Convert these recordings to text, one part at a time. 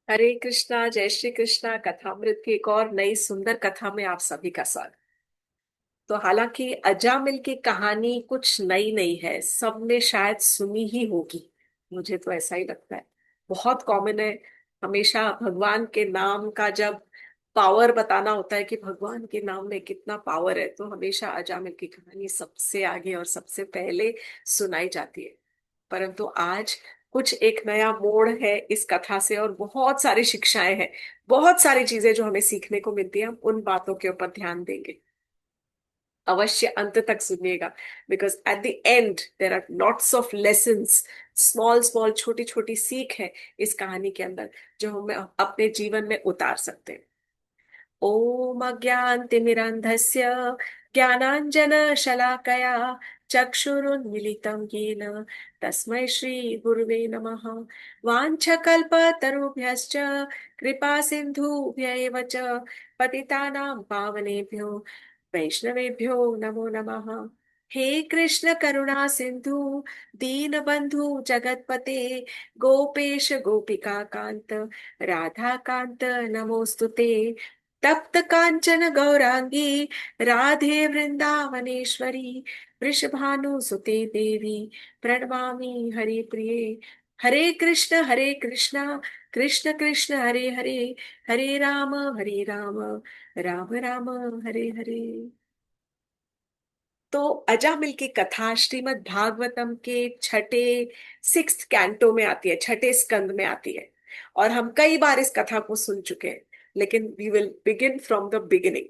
हरे कृष्णा, जय श्री कृष्णा। कथामृत की एक और नई सुंदर कथा में आप सभी का स्वागत। तो हालांकि अजामिल की कहानी कुछ नई नहीं है, सबने शायद सुनी ही होगी। मुझे तो ऐसा ही लगता है, बहुत कॉमन है। हमेशा भगवान के नाम का जब पावर बताना होता है कि भगवान के नाम में कितना पावर है, तो हमेशा अजामिल की कहानी सबसे आगे और सबसे पहले सुनाई जाती है। परंतु आज कुछ एक नया मोड़ है इस कथा से, और बहुत सारी शिक्षाएं हैं, बहुत सारी चीजें जो हमें सीखने को मिलती है। हम उन बातों के ऊपर ध्यान देंगे। अवश्य अंत तक सुनिएगा, because at the end there are lots of lessons. Small small छोटी छोटी सीख है इस कहानी के अंदर, जो हम अपने जीवन में उतार सकते हैं। ॐ अज्ञानतिमिरान्धस्य ज्ञानाञ्जनशलाकया चक्षुरुन्मीलितं येन तस्मै श्रीगुरुवे नमः। वाञ्छकल्पतरुभ्यश्च कृपा सिन्धुभ्य एव च पतितानां पावनेभ्यो वैष्णवेभ्यो नमो नमः। हे कृष्ण करुणा सिंधु दीनबंधु जगतपते गोपेश गोपिका कांत राधा कांत नमोस्तुते। तप्त कांचन गौरांगी राधे वृंदावनेश्वरी वृषभानुसुते देवी प्रणमामि हरिप्रिये। हरे कृष्ण कृष्ण कृष्ण हरे हरे, हरे राम राम राम हरे हरे। तो अजामिल की कथा श्रीमद् भागवतम के छठे सिक्स्थ कैंटो में आती है, छठे स्कंद में आती है। और हम कई बार इस कथा को सुन चुके हैं, लेकिन we will begin from the beginning.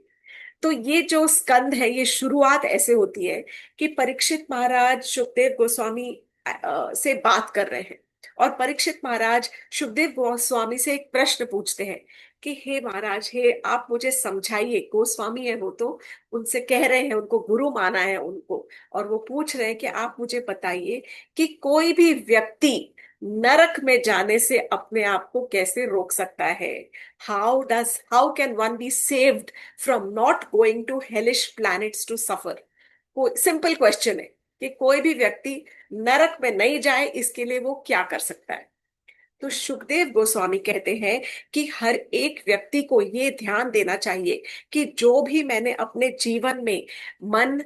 तो ये जो स्कंद है, ये शुरुआत ऐसे होती है कि परीक्षित महाराज सुखदेव गोस्वामी से बात कर रहे हैं। और परीक्षित महाराज सुखदेव गोस्वामी से एक प्रश्न पूछते हैं कि हे महाराज, हे आप मुझे समझाइए। गोस्वामी है वो तो, उनसे कह रहे हैं, उनको गुरु माना है उनको। और वो पूछ रहे हैं कि आप मुझे बताइए कि कोई भी व्यक्ति नरक में जाने से अपने आप को कैसे रोक सकता है। How can one be saved from not going to hellish planets to suffer. Simple question है कि कोई भी व्यक्ति नरक में नहीं जाए, इसके लिए वो क्या कर सकता है। तो सुखदेव गोस्वामी कहते हैं कि हर एक व्यक्ति को ये ध्यान देना चाहिए कि जो भी मैंने अपने जीवन में मन,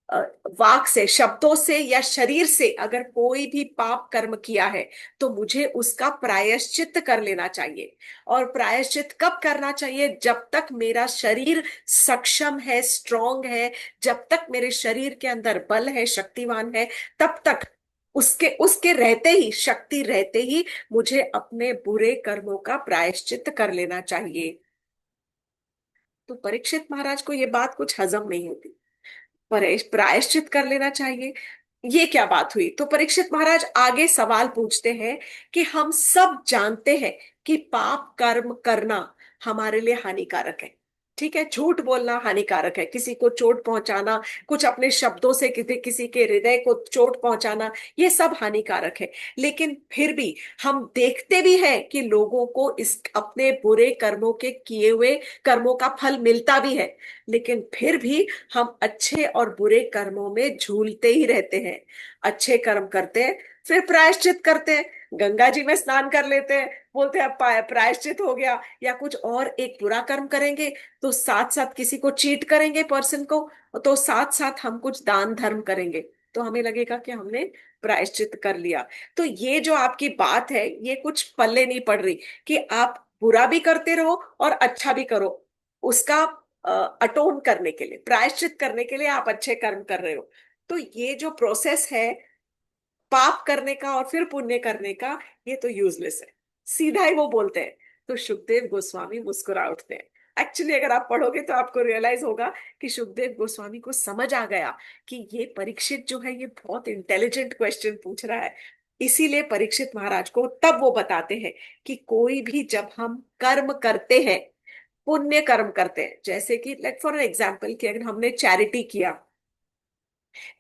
अ, वाक से, शब्दों से या शरीर से अगर कोई भी पाप कर्म किया है, तो मुझे उसका प्रायश्चित कर लेना चाहिए। और प्रायश्चित कब करना चाहिए? जब तक मेरा शरीर सक्षम है, स्ट्रांग है, जब तक मेरे शरीर के अंदर बल है, शक्तिवान है, तब तक, उसके उसके रहते ही, शक्ति रहते ही मुझे अपने बुरे कर्मों का प्रायश्चित कर लेना चाहिए। तो परीक्षित महाराज को ये बात कुछ हजम नहीं होती। प्रायश्चित कर लेना चाहिए, ये क्या बात हुई? तो परीक्षित महाराज आगे सवाल पूछते हैं कि हम सब जानते हैं कि पाप कर्म करना हमारे लिए हानिकारक है। ठीक है, झूठ बोलना हानिकारक है, किसी को चोट पहुंचाना, कुछ अपने शब्दों से किसी के हृदय को चोट पहुंचाना, ये सब हानिकारक है। लेकिन फिर भी हम देखते भी हैं कि लोगों को इस अपने बुरे कर्मों के किए हुए कर्मों का फल मिलता भी है। लेकिन फिर भी हम अच्छे और बुरे कर्मों में झूलते ही रहते हैं। अच्छे कर्म करते हैं, फिर प्रायश्चित करते हैं, गंगा जी में स्नान कर लेते हैं, बोलते हैं अब प्रायश्चित हो गया। या कुछ और एक बुरा कर्म करेंगे, तो साथ साथ किसी को चीट करेंगे पर्सन को, तो साथ साथ हम कुछ दान धर्म करेंगे, तो हमें लगेगा कि हमने प्रायश्चित कर लिया। तो ये जो आपकी बात है, ये कुछ पल्ले नहीं पड़ रही कि आप बुरा भी करते रहो और अच्छा भी करो। उसका अटोन करने के लिए, प्रायश्चित करने के लिए आप अच्छे कर्म कर रहे हो। तो ये जो प्रोसेस है पाप करने का और फिर पुण्य करने का, ये तो यूजलेस है। सीधा ही वो बोलते हैं। तो सुखदेव गोस्वामी मुस्कुरा उठते हैं। एक्चुअली अगर आप पढ़ोगे तो आपको रियलाइज होगा कि सुखदेव गोस्वामी को समझ आ गया कि ये परीक्षित जो है, ये बहुत इंटेलिजेंट क्वेश्चन पूछ रहा है। इसीलिए परीक्षित महाराज को तब वो बताते हैं कि कोई भी जब हम कर्म करते हैं, पुण्य कर्म करते हैं, जैसे कि लाइक फॉर एग्जाम्पल कि अगर हमने चैरिटी किया,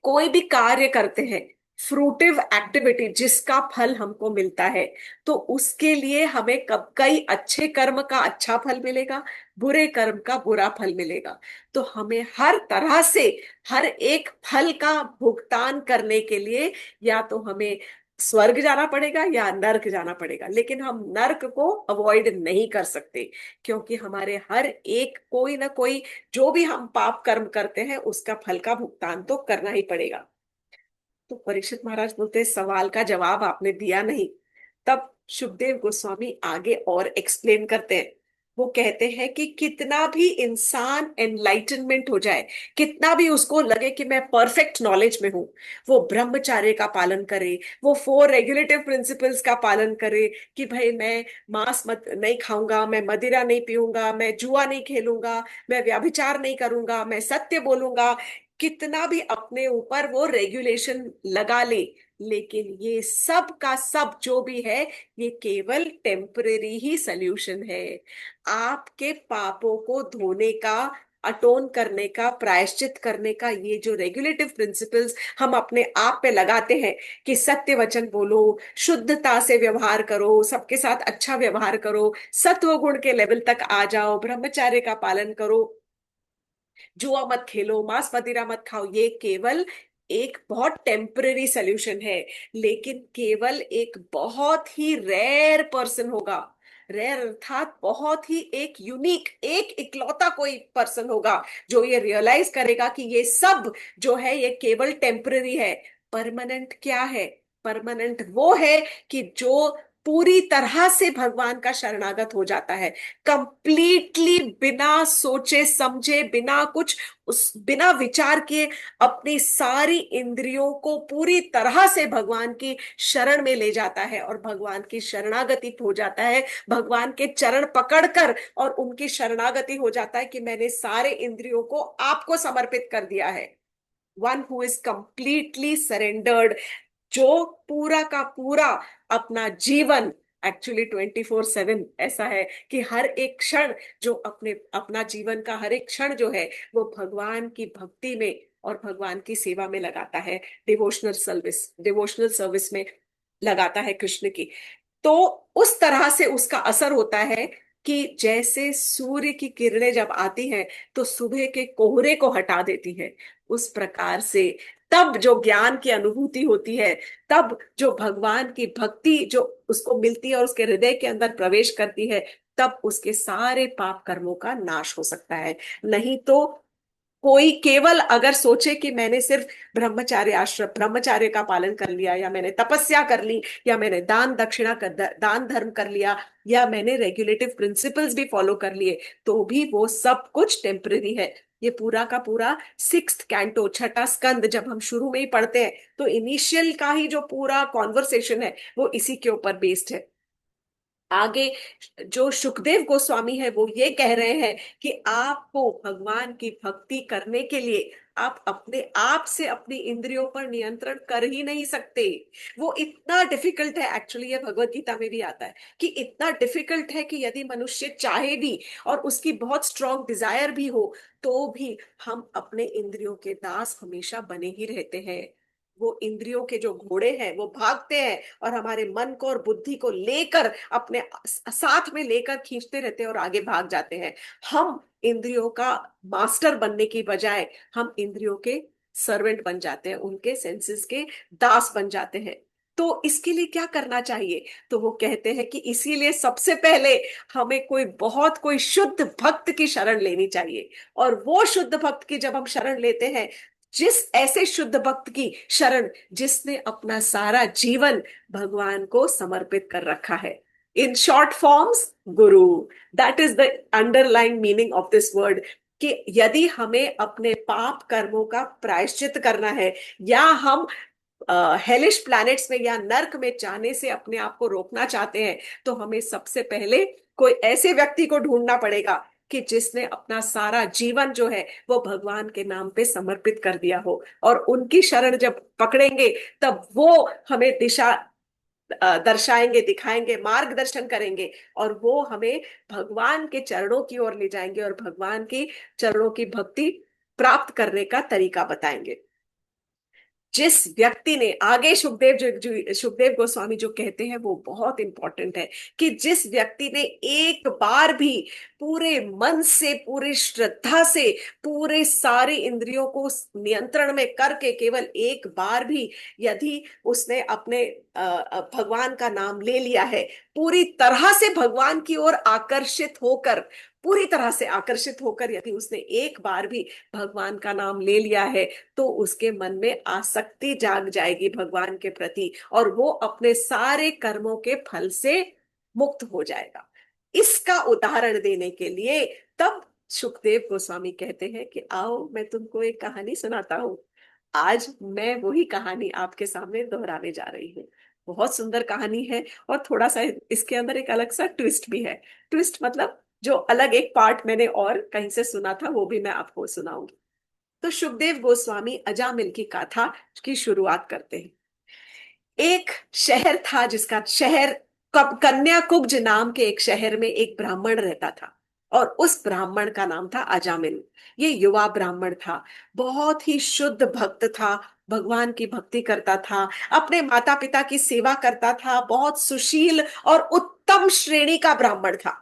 कोई भी कार्य करते हैं, फ्रूटिव एक्टिविटी जिसका फल हमको मिलता है, तो उसके लिए हमें कब कई अच्छे कर्म का अच्छा फल मिलेगा, बुरे कर्म का बुरा फल मिलेगा। तो हमें हर तरह से हर एक फल का भुगतान करने के लिए, या तो हमें स्वर्ग जाना पड़ेगा या नर्क जाना पड़ेगा, लेकिन हम नर्क को अवॉइड नहीं कर सकते, क्योंकि हमारे हर एक कोई ना कोई, जो भी हम पाप कर्म करते हैं उसका फल का भुगतान तो करना ही पड़ेगा। तो परीक्षित महाराज बोलते हैं, सवाल का जवाब आपने दिया नहीं। तब सुखदेव गोस्वामी आगे और एक्सप्लेन करते हैं। वो कहते हैं कि कितना भी इंसान एनलाइटनमेंट हो जाए, कितना भी उसको लगे कि मैं परफेक्ट नॉलेज में हूं, वो ब्रह्मचर्य का पालन करे, वो 4 रेगुलेटिव प्रिंसिपल्स का पालन करे, कि भाई मैं मांस मत नहीं खाऊंगा, मैं मदिरा नहीं पीऊंगा, मैं जुआ नहीं खेलूंगा, मैं व्यभिचार नहीं करूंगा, मैं सत्य बोलूंगा, कितना भी अपने ऊपर वो रेगुलेशन लगा ले, लेकिन ये सब का सब जो भी है, ये केवल टेम्परेरी ही सल्यूशन है। आपके पापों को धोने का, अटोन करने का, प्रायश्चित करने का, ये जो रेगुलेटिव प्रिंसिपल्स हम अपने आप पे लगाते हैं, कि सत्य वचन बोलो, शुद्धता से व्यवहार करो, सबके साथ अच्छा व्यवहार करो, सत्व गुण के लेवल तक आ जाओ, ब्रह्मचर्य का पालन करो, जुआ मत खेलो, मांस मदिरा मत खाओ, ये केवल एक बहुत टेम्पररी सोल्यूशन है। लेकिन केवल एक बहुत ही रेयर पर्सन होगा, रेयर अर्थात बहुत ही एक यूनिक, एक इकलौता कोई पर्सन होगा जो ये रियलाइज करेगा कि ये सब जो है ये केवल टेम्पररी है। परमानेंट क्या है? परमानेंट वो है कि जो पूरी तरह से भगवान का शरणागत हो जाता है, कंप्लीटली बिना सोचे समझे, बिना कुछ, उस बिना विचार किए, अपनी सारी इंद्रियों को पूरी तरह से भगवान की शरण में ले जाता है और भगवान की शरणागति हो जाता है, भगवान के चरण पकड़कर और उनकी शरणागति हो जाता है कि मैंने सारे इंद्रियों को आपको समर्पित कर दिया है। One who is completely surrendered, जो पूरा का पूरा अपना जीवन, एक्चुअली 24/7 ऐसा है कि हर एक क्षण, जो अपने अपना जीवन का हर एक क्षण जो है वो भगवान की भक्ति में और भगवान की सेवा में लगाता है, डिवोशनल सर्विस में लगाता है कृष्ण की। तो उस तरह से उसका असर होता है कि जैसे सूर्य की किरणें जब आती हैं तो सुबह के कोहरे को हटा देती है, उस प्रकार से तब जो ज्ञान की अनुभूति होती है, तब जो भगवान की भक्ति जो उसको मिलती है और उसके हृदय के अंदर प्रवेश करती है, तब उसके सारे पाप कर्मों का नाश हो सकता है। नहीं तो कोई केवल अगर सोचे कि मैंने सिर्फ ब्रह्मचार्य का पालन कर लिया, या मैंने तपस्या कर ली, या मैंने दान धर्म कर लिया, या मैंने रेगुलेटिव प्रिंसिपल्स भी फॉलो कर लिए, तो भी वो सब कुछ टेम्पररी है। ये पूरा का पूरा 6th कैंटो, छठा स्कंद, जब हम शुरू में ही पढ़ते हैं तो इनिशियल का ही जो पूरा कॉन्वर्सेशन है वो इसी के ऊपर बेस्ड है। आगे जो सुखदेव गोस्वामी है वो ये कह रहे हैं कि आपको भगवान की भक्ति करने के लिए आप अपने आप से अपनी इंद्रियों पर नियंत्रण कर ही नहीं सकते। वो इतना डिफिकल्ट है, एक्चुअली ये भगवत गीता में भी आता है कि इतना डिफिकल्ट है कि यदि मनुष्य चाहे भी और उसकी बहुत स्ट्रांग डिजायर भी हो, तो भी हम अपने इंद्रियों के दास हमेशा बने ही रहते हैं। वो इंद्रियों के जो घोड़े हैं वो भागते हैं और हमारे मन को और बुद्धि को लेकर अपने साथ में लेकर खींचते रहते हैं और आगे भाग जाते हैं। हम इंद्रियों का मास्टर बनने की बजाय हम इंद्रियों के सर्वेंट बन जाते हैं, उनके सेंसेस के दास बन जाते हैं। तो इसके लिए क्या करना चाहिए? तो वो कहते हैं कि इसीलिए सबसे पहले हमें कोई शुद्ध भक्त की शरण लेनी चाहिए। और वो शुद्ध भक्त की जब हम शरण लेते हैं, जिस ऐसे शुद्ध भक्त की शरण जिसने अपना सारा जीवन भगवान को समर्पित कर रखा है, in short forms Guru, that is the underlying meaning of this word. कि यदि हमें अपने पाप कर्मों का प्रायश्चित करना है, या हम हेलिश प्लैनेट्स में या नर्क में जाने से अपने आप को रोकना चाहते हैं, तो हमें सबसे पहले कोई ऐसे व्यक्ति को ढूंढना पड़ेगा कि जिसने अपना सारा जीवन जो है वो भगवान के नाम पे समर्पित कर दिया हो। और उनकी शरण जब पकड़ेंगे, तब वो हमें दिशा दर्शाएंगे, दिखाएंगे, मार्गदर्शन करेंगे, और वो हमें भगवान के चरणों की ओर ले जाएंगे और भगवान की चरणों की भक्ति प्राप्त करने का तरीका बताएंगे। जिस व्यक्ति ने, आगे सुखदेव सुखदेव गोस्वामी जो कहते हैं वो बहुत इंपॉर्टेंट है, कि जिस व्यक्ति ने एक बार भी पूरे मन से, पूरी श्रद्धा से, पूरे सारे इंद्रियों को नियंत्रण में करके केवल एक बार भी यदि उसने अपने भगवान का नाम ले लिया है, पूरी तरह से भगवान की ओर आकर्षित होकर, पूरी तरह से आकर्षित होकर यदि उसने एक बार भी भगवान का नाम ले लिया है, तो उसके मन में आसक्ति जाग जाएगी भगवान के प्रति, और वो अपने सारे कर्मों के फल से मुक्त हो जाएगा। इसका उदाहरण देने के लिए तब सुखदेव गोस्वामी कहते हैं कि आओ मैं तुमको एक कहानी सुनाता हूँ। आज मैं वही कहानी आपके सामने दोहराने जा रही हूँ। बहुत सुंदर कहानी है, और थोड़ा सा इसके अंदर एक अलग सा ट्विस्ट भी है। ट्विस्ट मतलब जो अलग एक पार्ट मैंने और कहीं से सुना था वो भी मैं आपको सुनाऊंगी। तो सुखदेव गोस्वामी अजामिल की गाथा की शुरुआत करते हैं। एक शहर था, जिसका शहर कन्याकुब्ज नाम के एक शहर में एक ब्राह्मण रहता था, और उस ब्राह्मण का नाम था अजामिल। ये युवा ब्राह्मण था, बहुत ही शुद्ध भक्त था, भगवान की भक्ति करता था, अपने माता पिता की सेवा करता था, बहुत सुशील और उत्तम श्रेणी का ब्राह्मण था।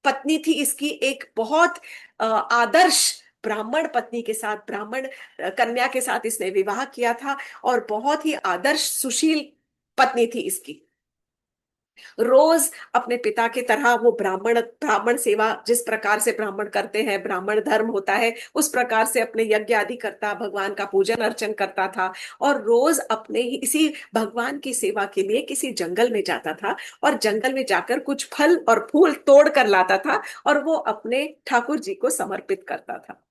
पत्नी थी इसकी एक बहुत आदर्श ब्राह्मण पत्नी के साथ, ब्राह्मण कन्या के साथ इसने विवाह किया था, और बहुत ही आदर्श सुशील पत्नी थी इसकी। रोज अपने पिता की तरह वो ब्राह्मण ब्राह्मण सेवा जिस प्रकार से ब्राह्मण करते हैं, ब्राह्मण धर्म होता है, उस प्रकार से अपने यज्ञ आदि करता, भगवान का पूजन अर्चन करता था, और रोज अपने ही इसी भगवान की सेवा के लिए किसी जंगल में जाता था, और जंगल में जाकर कुछ फल और फूल तोड़ कर लाता था, और वो अपने ठाकुर जी को समर्पित करता था।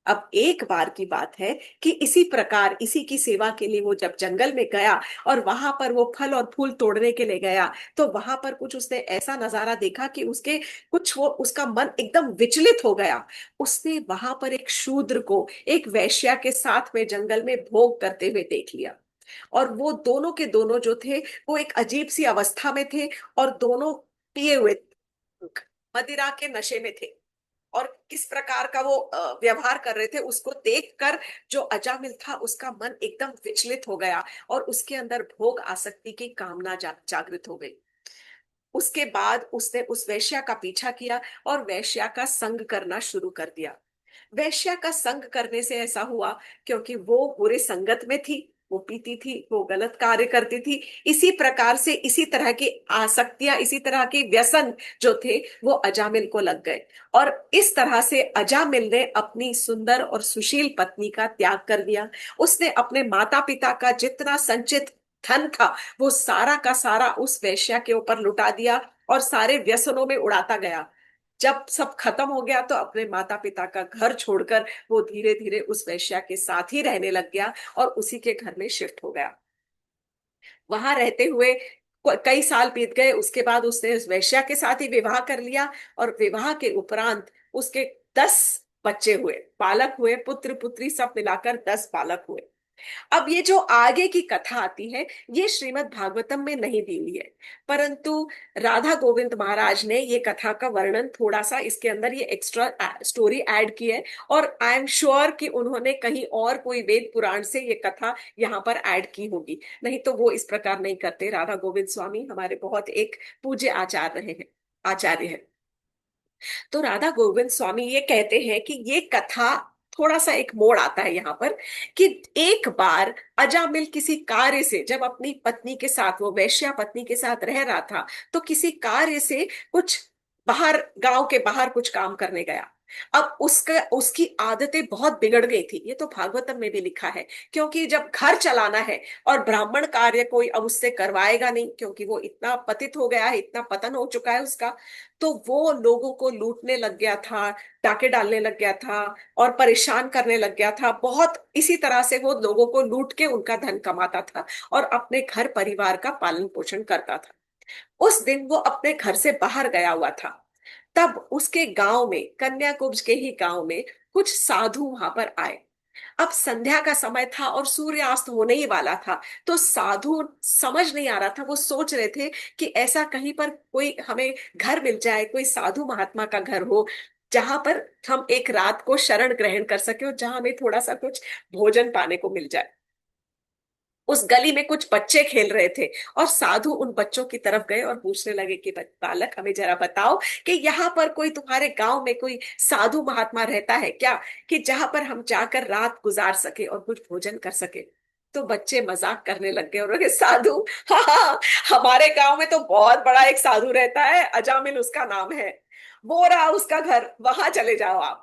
अब एक बार की बात है कि इसी प्रकार इसी की सेवा के लिए वो जब जंगल में गया, और वहां पर वो फल और फूल तोड़ने के लिए गया, तो वहां पर कुछ उसने ऐसा नजारा देखा कि उसके कुछ वो उसका मन एकदम विचलित हो गया। उसने वहां पर एक शूद्र को एक वेश्या के साथ में जंगल में भोग करते हुए देख लिया। और वो दोनों के दोनों जो थे, वो एक अजीब सी अवस्था में थे, और दोनों पिए हुए, मदिरा के नशे में थे, और किस प्रकार का वो व्यवहार कर रहे थे उसको देखकर जो अजामिल था उसका मन एकदम विचलित हो गया, और उसके अंदर भोग आसक्ति की कामना जागृत हो गई। उसके बाद उसने उस वैश्या का पीछा किया, और वैश्या का संग करना शुरू कर दिया। वैश्या का संग करने से ऐसा हुआ, क्योंकि वो बुरे संगत में थी, वो पीती थी, वो गलत कार्य करती थी, इसी प्रकार से इसी तरह की आसक्तियां, इसी तरह के व्यसन जो थे वो अजामिल को लग गए। और इस तरह से अजामिल ने अपनी सुंदर और सुशील पत्नी का त्याग कर दिया। उसने अपने माता पिता का जितना संचित धन था वो सारा का सारा उस वेश्या के ऊपर लुटा दिया, और सारे व्यसनों में उड़ाता गया। जब सब खत्म हो गया तो अपने माता पिता का घर छोड़कर वो धीरे धीरे उस वैश्या के साथ ही रहने लग गया, और उसी के घर में शिफ्ट हो गया। वहां रहते हुए कई साल बीत गए, उसके बाद उसने उस वैश्या के साथ ही विवाह कर लिया, और विवाह के उपरांत उसके 10 बच्चे हुए, बालक हुए, पुत्र पुत्री सब मिलाकर 10 बालक हुए। अब ये जो आगे की कथा आती है, ये श्रीमद् भागवतम में नहीं दी हुई है, परंतु राधा गोविंद महाराज ने ये कथा का वर्णन थोड़ा सा इसके अंदर ये एक्स्ट्रा स्टोरी ऐड की है, और आई एम श्योर कि उन्होंने कहीं और कोई वेद पुराण से ये कथा यहाँ पर ऐड की होगी, नहीं तो वो इस प्रकार नहीं करते। राधा गोविंद स्वामी हमारे बहुत एक पूज्य आचार्य रहे हैं, आचार्य है। तो राधा गोविंद स्वामी ये कहते हैं कि ये कथा थोड़ा सा एक मोड़ आता है यहाँ पर, कि एक बार अजामिल किसी कार्य से, जब अपनी पत्नी के साथ, वो वैश्या पत्नी के साथ रह रहा था, तो किसी कार्य से कुछ बाहर, गांव के बाहर कुछ काम करने गया। अब उसका उसकी आदतें बहुत बिगड़ गई थी, ये तो भागवतम में भी लिखा है, क्योंकि जब घर चलाना है और ब्राह्मण कार्य कोई अब उससे करवाएगा नहीं, क्योंकि वो इतना पतित हो गया है, इतना पतन हो चुका है उसका, तो वो लोगों को लूटने लग गया था, डाके डालने लग गया था, और परेशान करने लग गया था बहुत। इसी तरह से वो लोगों को लूट के उनका धन कमाता था, और अपने घर परिवार का पालन पोषण करता था। उस दिन वो अपने घर से बाहर गया हुआ था। तब उसके गांव में, कन्याकुब्ज के ही गांव में, कुछ साधु वहां पर आए। अब संध्या का समय था और सूर्यास्त होने ही वाला था, तो साधु समझ नहीं आ रहा था, वो सोच रहे थे कि ऐसा कहीं पर कोई हमें घर मिल जाए, कोई साधु महात्मा का घर हो, जहां पर हम एक रात को शरण ग्रहण कर सके, और जहां हमें थोड़ा सा कुछ भोजन पाने को मिल जाए। उस गली में कुछ बच्चे खेल रहे थे और साधु उन बच्चों की तरफ गए और पूछने लगे कि बालक, हमें जरा बताओ कि यहाँ पर कोई तुम्हारे गांव में कोई साधु महात्मा रहता है क्या, कि जहां पर हम जाकर रात गुजार सके और कुछ भोजन कर सके। तो बच्चे मजाक करने लग गए और बोले, साधु, हाँ हाँ, हमारे गांव में तो बहुत बड़ा एक साधु रहता है, अजामिल उसका नाम है, वो रहा उसका घर, वहां चले जाओ आप।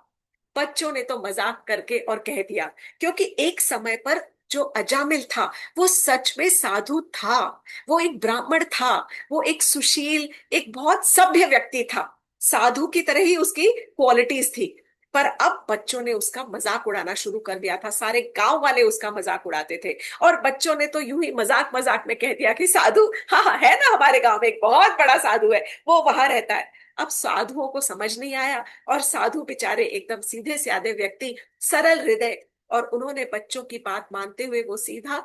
बच्चों ने तो मजाक करके और कह दिया, क्योंकि एक समय पर जो अजामिल था वो सच में साधु था, वो एक ब्राह्मण था, वो एक सुशील, एक बहुत सभ्य व्यक्ति था, साधु की तरह ही उसकी क्वालिटीज थी। पर अब बच्चों ने उसका मजाक उड़ाना शुरू कर दिया था, सारे गांव वाले उसका मजाक उड़ाते थे, और बच्चों ने तो यूं ही मजाक मजाक में कह दिया कि साधु, हाँ हाँ, है ना, हमारे गांव में एक बहुत बड़ा साधु है, वो वहां रहता है। अब साधुओं को समझ नहीं आया, और साधु बेचारे एकदम सीधे साधे व्यक्ति, सरल हृदय, और उन्होंने बच्चों की बात मानते हुए वो सीधा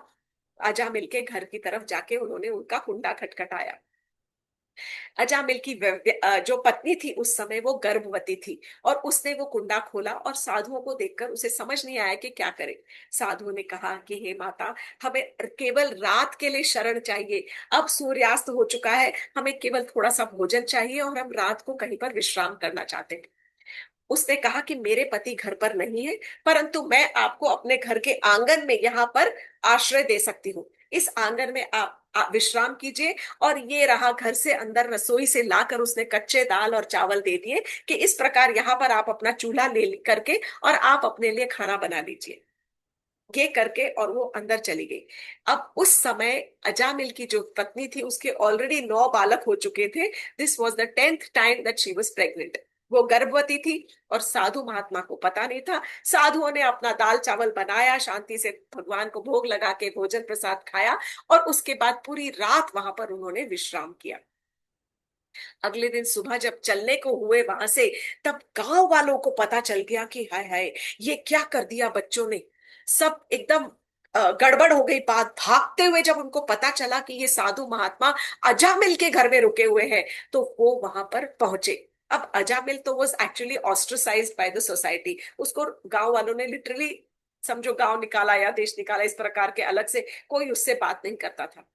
अजामिल के घर की तरफ जाके उन्होंने उनका कुंडा खटखटाया। अजामिल की जो पत्नी थी उस समय वो गर्भवती थी, और उसने वो कुंडा खोला और साधुओं को देखकर उसे समझ नहीं आया कि क्या करे। साधुओं ने कहा कि हे माता, हमें केवल रात के लिए शरण चाहिए, अब सूर्यास्त हो चुका है, हमें केवल थोड़ा सा भोजन चाहिए और हम रात को कहीं पर विश्राम करना चाहते हैं। उसने कहा कि मेरे पति घर पर नहीं है, परंतु मैं आपको अपने घर के आंगन में यहाँ पर आश्रय दे सकती हूँ, इस आंगन में आप विश्राम कीजिए। और ये रहा घर से अंदर रसोई से लाकर उसने कच्चे दाल और चावल दे दिए, कि इस प्रकार यहाँ पर आप अपना चूल्हा ले करके और आप अपने लिए खाना बना लीजिए। ये करके और वो अंदर चली गई। अब उस समय अजामिल की जो पत्नी थी उसके ऑलरेडी 9 बालक हो चुके थे। This was the 10th time that she was pregnant. वो गर्भवती थी और साधु महात्मा को पता नहीं था। साधुओं ने अपना दाल चावल बनाया, शांति से भगवान को भोग लगा के भोजन प्रसाद खाया, और उसके बाद पूरी रात वहां पर उन्होंने विश्राम किया। अगले दिन सुबह जब चलने को हुए वहां से, तब गांव वालों को पता चल गया कि हाय हाय, ये क्या कर दिया बच्चों ने। सब एकदम गड़बड़ हो गई बात। भागते हुए जब उनको पता चला कि ये साधु महात्मा अजामिल के घर में रुके हुए हैं, तो वो वहां पर पहुंचे। अब अजामिल तो was actually ostracised by the society, उसको गांव वालों ने लिटरली, समझो, गांव निकाला या देश निकाला, इस प्रकार के, अलग से कोई उससे बात नहीं करता था।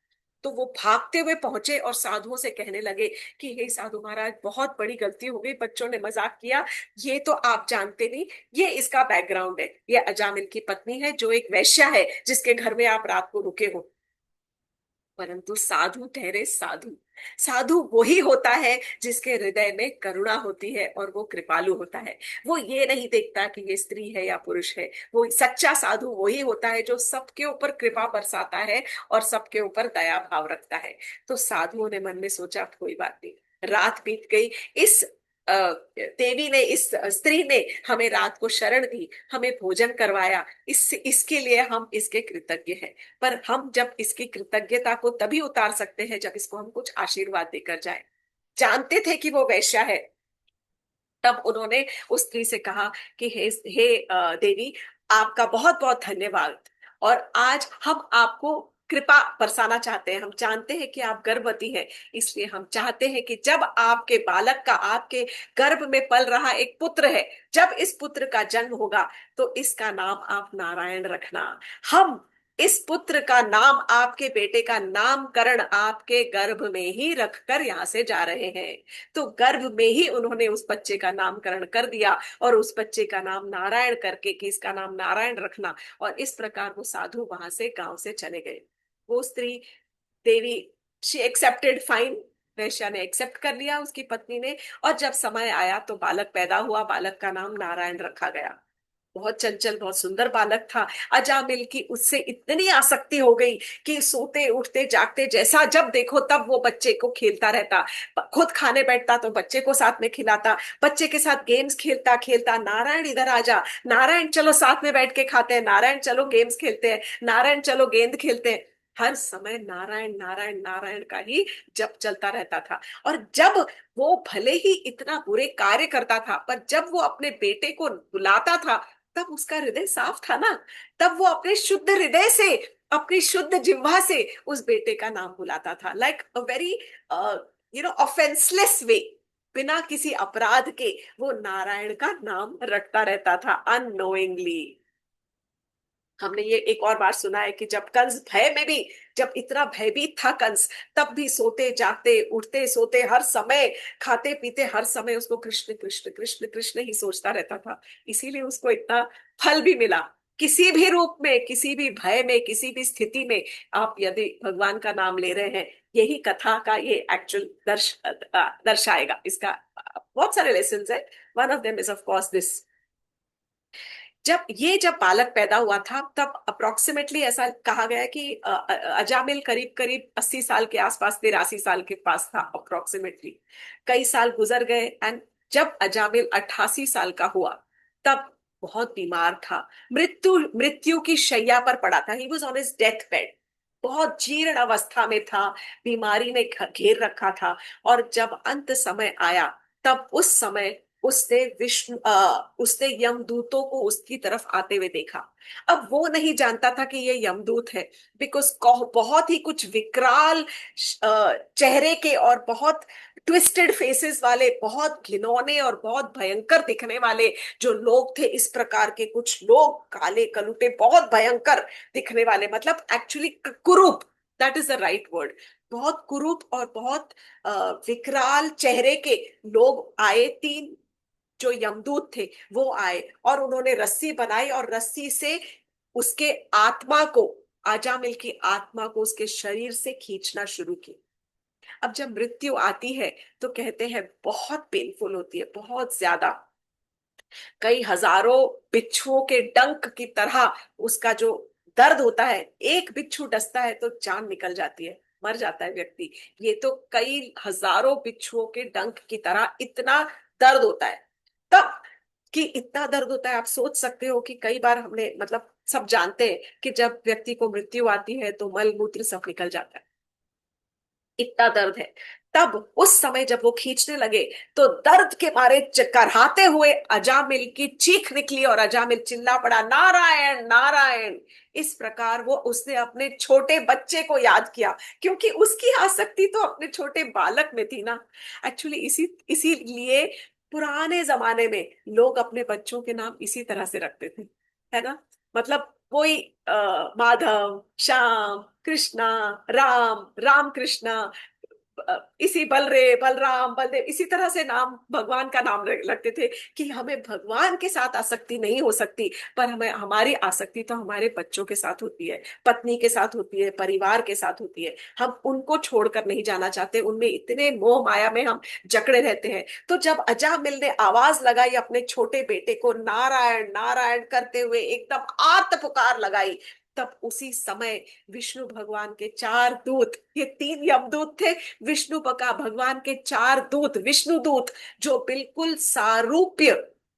तो वो भागते हुए पहुंचे और साधुओं से कहने लगे कि हे साधु महाराज, बहुत बड़ी गलती हो गई, बच्चों ने मजाक किया, ये तो आप जानते नहीं, ये इसका बैकग्राउंड है, ये अजामिल की पत्नी है जो एक वैश्या है, जिसके घर में आप रात को रुके हो। परंतु साधु ठहरे साधु, साधु वही होता है जिसके हृदय में करुणा होती है और वो कृपालु होता है। वो ये नहीं देखता कि ये स्त्री है या पुरुष है, वो सच्चा साधु वही होता है जो सबके ऊपर कृपा बरसाता है और सबके ऊपर दया भाव रखता है। तो साधुओं ने मन में सोचा, कोई बात नहीं, रात बीत गई, इस देवी ने, इस स्त्री ने हमें रात को शरण दी, हमें भोजन करवाया, इसके लिए हम इसके कृतज्ञ हैं। पर हम जब इसकी कृतज्ञता को तभी उतार सकते हैं जब इसको हम कुछ आशीर्वाद देकर जाए। जानते थे कि वो वैश्या है। तब उन्होंने उस स्त्री से कहा कि हे देवी, आपका बहुत बहुत धन्यवाद, और आज हम आपको कृपा बरसाना चाहते हैं। हम जानते हैं कि आप गर्भवती हैं, इसलिए हम चाहते हैं कि जब आपके बालक का, आपके गर्भ में पल रहा एक पुत्र है, जब इस पुत्र का जन्म होगा तो इसका नाम आप नारायण रखना। हम इस पुत्र का नाम, आपके बेटे का नामकरण आपके गर्भ में ही रखकर यहाँ से जा रहे हैं। तो गर्भ में ही उन्होंने उस बच्चे का नामकरण कर दिया, और उस बच्चे का नाम नारायण करके कि इसका नाम नारायण रखना। और इस प्रकार वो साधु वहां से गांव से चले गए। वो स्त्री, देवी, शी एक्सेप्टेड, फाइन, वैश्या ने एक्सेप्ट कर लिया उसकी पत्नी ने। और जब समय आया तो बालक पैदा हुआ, बालक का नाम नारायण रखा गया। बहुत चंचल, बहुत सुंदर बालक था। अजामिल की उससे इतनी आसक्ति हो गई कि सोते उठते जागते जैसा जब देखो तब वो बच्चे को खेलता रहता, खुद खाने बैठता तो बच्चे को साथ में खिलाता, बच्चे के साथ गेम्स खेलता खेलता, नारायण इधर आ जा, नारायण चलो साथ में बैठ के खाते हैं, नारायण चलो गेम्स खेलते हैं, नारायण चलो गेंद खेलते हैं। हर समय नारायण नारायण नारायण का ही जप चलता रहता था। और जब वो भले ही इतना बुरे कार्य करता था, पर जब वो अपने बेटे को बुलाता था, तब उसका हृदय साफ था ना। तब वो अपने शुद्ध हृदय से, अपनी शुद्ध जिह्वा से उस बेटे का नाम बुलाता था, लाइक अ वेरी ऑफेंसलेस वे, बिना किसी अपराध के वो नारायण का नाम रटता रहता था अननोइंगली। हमने ये एक और बार सुना है कि जब कंस भय में भी, जब इतना भयभीत था कंस, तब भी सोते जागते उठते सोते हर समय, खाते पीते हर समय उसको कृष्ण कृष्ण कृष्ण कृष्ण ही सोचता रहता था। इसीलिए उसको इतना फल भी मिला। किसी भी रूप में, किसी भी भय में, किसी भी स्थिति में आप यदि भगवान का नाम ले रहे हैं, यही कथा का ये एक्चुअल दर्शाएगा इसका। बहुत सारे लेसन है। One of them is of course this. जब बालक पैदा हुआ था, तब अप्रोक्सीमेटली ऐसा कहा गया है कि अजामिल करीब करीब 80 साल के आसपास, 83 साल के पास था अप्रोक्सीमेटली। कई साल गुजर गए एंड जब अजामिल 88 साल का हुआ, तब बहुत बीमार था। मृत्यु मृत्यु की शैया पर पड़ा था। He was on his death bed. बहुत जीर्ण अवस्था में था। बीमारी ने घेर रखा था। और जब अंत समय आया, तब उस समय उसने यमदूतों को उसकी तरफ आते हुए देखा। अब वो नहीं जानता था कि ये यमदूत है, बिकॉज बहुत ही कुछ विकराल चेहरे के और बहुत ट्विस्टेड फेसेस वाले, बहुत घिनौने और बहुत भयंकर दिखने वाले जो लोग थे, इस प्रकार के कुछ लोग, काले कलुटे, बहुत भयंकर दिखने वाले, मतलब एक्चुअली कुरूप, that is the right word. बहुत कुरूप और बहुत अ, विकराल चेहरे के लोग आए। तीन जो यमदूत थे वो आए, और उन्होंने रस्सी बनाई और रस्सी से उसके आत्मा को, आजामिल की आत्मा को उसके शरीर से खींचना शुरू की। अब जब मृत्यु आती है तो कहते हैं बहुत पेनफुल होती है, बहुत ज्यादा। कई हजारों बिच्छुओं के डंक की तरह उसका जो दर्द होता है, एक बिच्छू डसता है तो जान निकल जाती है, मर जाता है व्यक्ति। ये तो कई हजारों बिच्छुओं के डंक की तरह इतना दर्द होता है। तब कि इतना दर्द होता है, आप सोच सकते हो कि कई बार हमने, मतलब सब जानते हैं कि जब व्यक्ति को मृत्यु आती है तो मल मूत्र सब निकल जाता है, इतना दर्द है। तब उस समय जब वो खींचने लगे, तो दर्द के मारे कराहते हुए अजामिल की चीख निकली और अजामिल चिल्ला पड़ा, नारायण नारायण। इस प्रकार वो, उसने अपने छोटे बच्चे को याद किया, क्योंकि उसकी आसक्ति तो अपने छोटे बालक में थी ना। एक्चुअली इसीलिए पुराने जमाने में लोग अपने बच्चों के नाम इसी तरह से रखते थे, है ना। मतलब कोई माधव, श्याम, कृष्णा, राम, राम कृष्णा, इसी बलराम, बलदेव, इसी तरह से नाम, भगवान का नाम रखते थे। कि हमें भगवान के साथ आसक्ति नहीं हो सकती, पर हमें, हमारी आसक्ति तो हमारे बच्चों के साथ होती है, पत्नी के साथ होती है, परिवार के साथ होती है। हम उनको छोड़कर नहीं जाना चाहते, उनमें इतने मोह माया में हम जकड़े रहते हैं। तो जब अजामिल ने आवाज लगाई अपने छोटे बेटे को, नारायण नारायण करते हुए एकदम आर्त पुकार लगाई, तब उसी समय विष्णु भगवान के चार दूत, ये तीन यमदूत थे, विष्णु बका भगवान के चार दूत, विष्णु दूत, जो बिल्कुल सारूप्य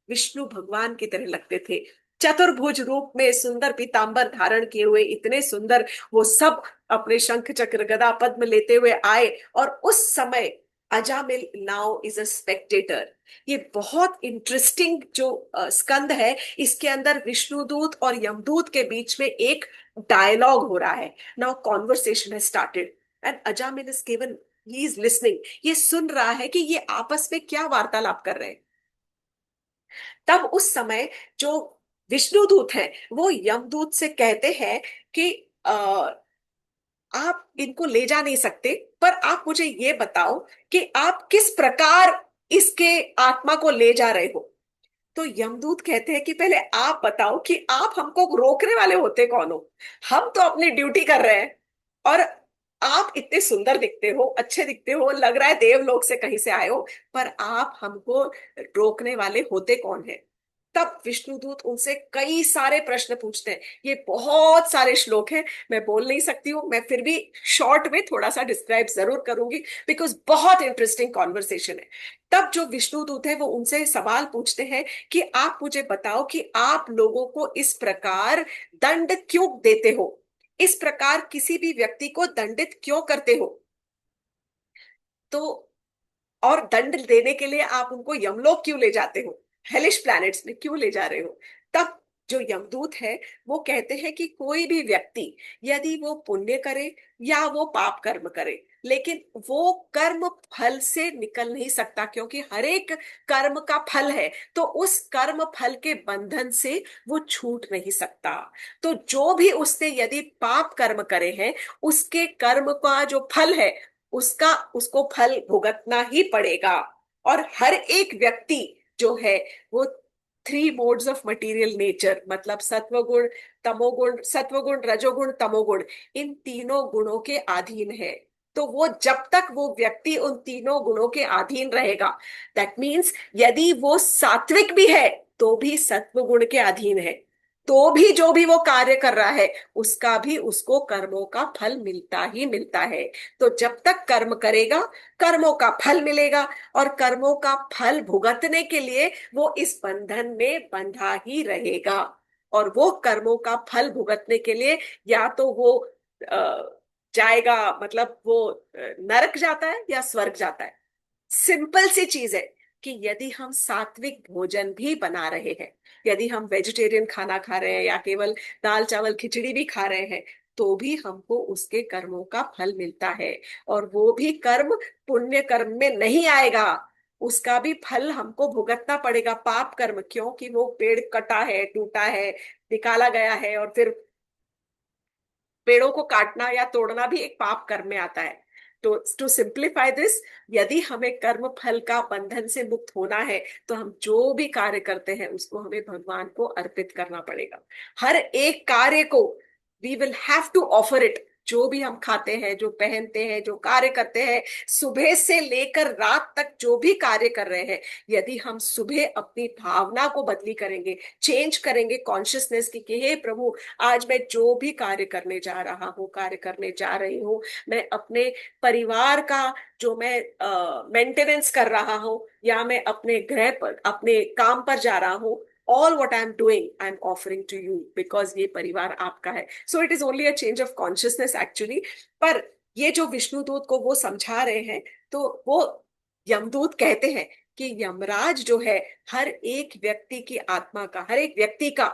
विष्णु भगवान की तरह लगते थे, चतुर्भुज रूप में सुंदर पीतांबर धारण किए हुए, इतने सुंदर, वो सब अपने शंख चक्र गदा पद्म लेते हुए आए। और उस समय Ajamil now is a Spectator. ये बहुत इंटरेस्टिंग जो स्कंद है, इसके अंदर विष्णुदूत और यमदूत के बीच में एक डायलॉग हो रहा है। Now conversation has started and Ajamil is given, he is listening, ये सुन रहा है कि ये आपस में क्या वार्तालाप कर रहे हैं। तब उस समय जो विष्णुदूत है वो यमदूत से कहते हैं कि आप इनको ले जा नहीं सकते, पर आप मुझे ये बताओ कि आप किस प्रकार इसके आत्मा को ले जा रहे हो। तो यमदूत कहते हैं कि पहले आप बताओ कि आप हमको रोकने वाले होते कौन हो। हम तो अपनी ड्यूटी कर रहे हैं, और आप इतने सुंदर दिखते हो, अच्छे दिखते हो, लग रहा है देवलोक से कहीं से आए हो, पर आप हमको रोकने वाले होते कौन है। तब विष्णुदूत उनसे कई सारे प्रश्न पूछते हैं। ये बहुत सारे श्लोक हैं, मैं बोल नहीं सकती हूँ, मैं फिर भी शॉर्ट में थोड़ा सा डिस्क्राइब जरूर करूंगी, बिकॉज बहुत इंटरेस्टिंग कॉन्वर्सेशन है। तब जो विष्णुदूत है वो उनसे सवाल पूछते हैं कि आप मुझे बताओ कि आप लोगों को इस प्रकार दंड क्यों देते हो, इस प्रकार किसी भी व्यक्ति को दंडित क्यों करते हो। तो और दंड देने के लिए आप उनको यमलोक क्यों ले जाते हो, हेलिश प्लैनेट्स में क्यों ले जा रहे हो। तब जो यमदूत है वो कहते हैं कि कोई भी व्यक्ति, यदि वो पुण्य करे या वो पाप कर्म करे, लेकिन वो कर्म फल से निकल नहीं सकता, क्योंकि हर एक कर्म का फल है। तो उस कर्म फल के बंधन से वो छूट नहीं सकता। तो जो भी उसने यदि पाप कर्म करे हैं, उसके कर्म का जो फल है, उसका उसको फल भुगतना ही पड़ेगा। और हर एक व्यक्ति जो है वो three modes of material nature, मतलब सत्वगुण, तमोगुण, सत्वगुण, रजोगुण, तमोगुण, इन तीनों गुणों के अधीन है। तो वो जब तक वो व्यक्ति उन तीनों गुणों के अधीन रहेगा, दैट मीन्स यदि वो सात्विक भी है तो भी सत्व गुण के अधीन है, तो भी जो भी वो कार्य कर रहा है उसका भी उसको कर्मों का फल मिलता ही मिलता है। तो जब तक कर्म करेगा, कर्मों का फल मिलेगा, और कर्मों का फल भुगतने के लिए वो इस बंधन में बंधा ही रहेगा। और वो कर्मों का फल भुगतने के लिए या तो वो जाएगा, मतलब वो नरक जाता है या स्वर्ग जाता है। सिंपल सी चीज है कि यदि हम सात्विक भोजन भी बना रहे हैं, यदि हम वेजिटेरियन खाना खा रहे हैं या केवल दाल चावल खिचड़ी भी खा रहे हैं, तो भी हमको उसके कर्मों का फल मिलता है। और वो भी कर्म पुण्य कर्म में नहीं आएगा, उसका भी फल हमको भुगतना पड़ेगा, पाप कर्म, क्योंकि वो पेड़ कटा है, टूटा है, निकाला गया है। और फिर पेड़ों को काटना या तोड़ना भी एक पाप कर्म में आता है। तो टू सिंप्लीफाई दिस, यदि हमें कर्म फल का बंधन से मुक्त होना है, तो हम जो भी कार्य करते हैं उसको हमें भगवान को अर्पित करना पड़ेगा। हर एक कार्य को we will have to offer it. जो भी हम खाते हैं, जो पहनते हैं, जो कार्य करते हैं, सुबह से लेकर रात तक जो भी कार्य कर रहे हैं, यदि हम सुबह अपनी भावना को बदली करेंगे, चेंज करेंगे कॉन्शियसनेस की कि हे प्रभु, आज मैं जो भी कार्य करने जा रहा हूँ, कार्य करने जा रही हूँ, मैं अपने परिवार का जो मैं मेंटेनेंस कर रहा हूँ, या मैं अपने गृह पर, अपने काम पर जा रहा हूँ, all what I am doing I am offering to you, because ये परिवार आपका है। So it is only a change of consciousness actually. पर ये जो विष्णुदूत को वो समझा रहे हैं, तो वो यमदूत कहते हैं कि यमराज जो है हर एक व्यक्ति की आत्मा का, हर एक व्यक्ति का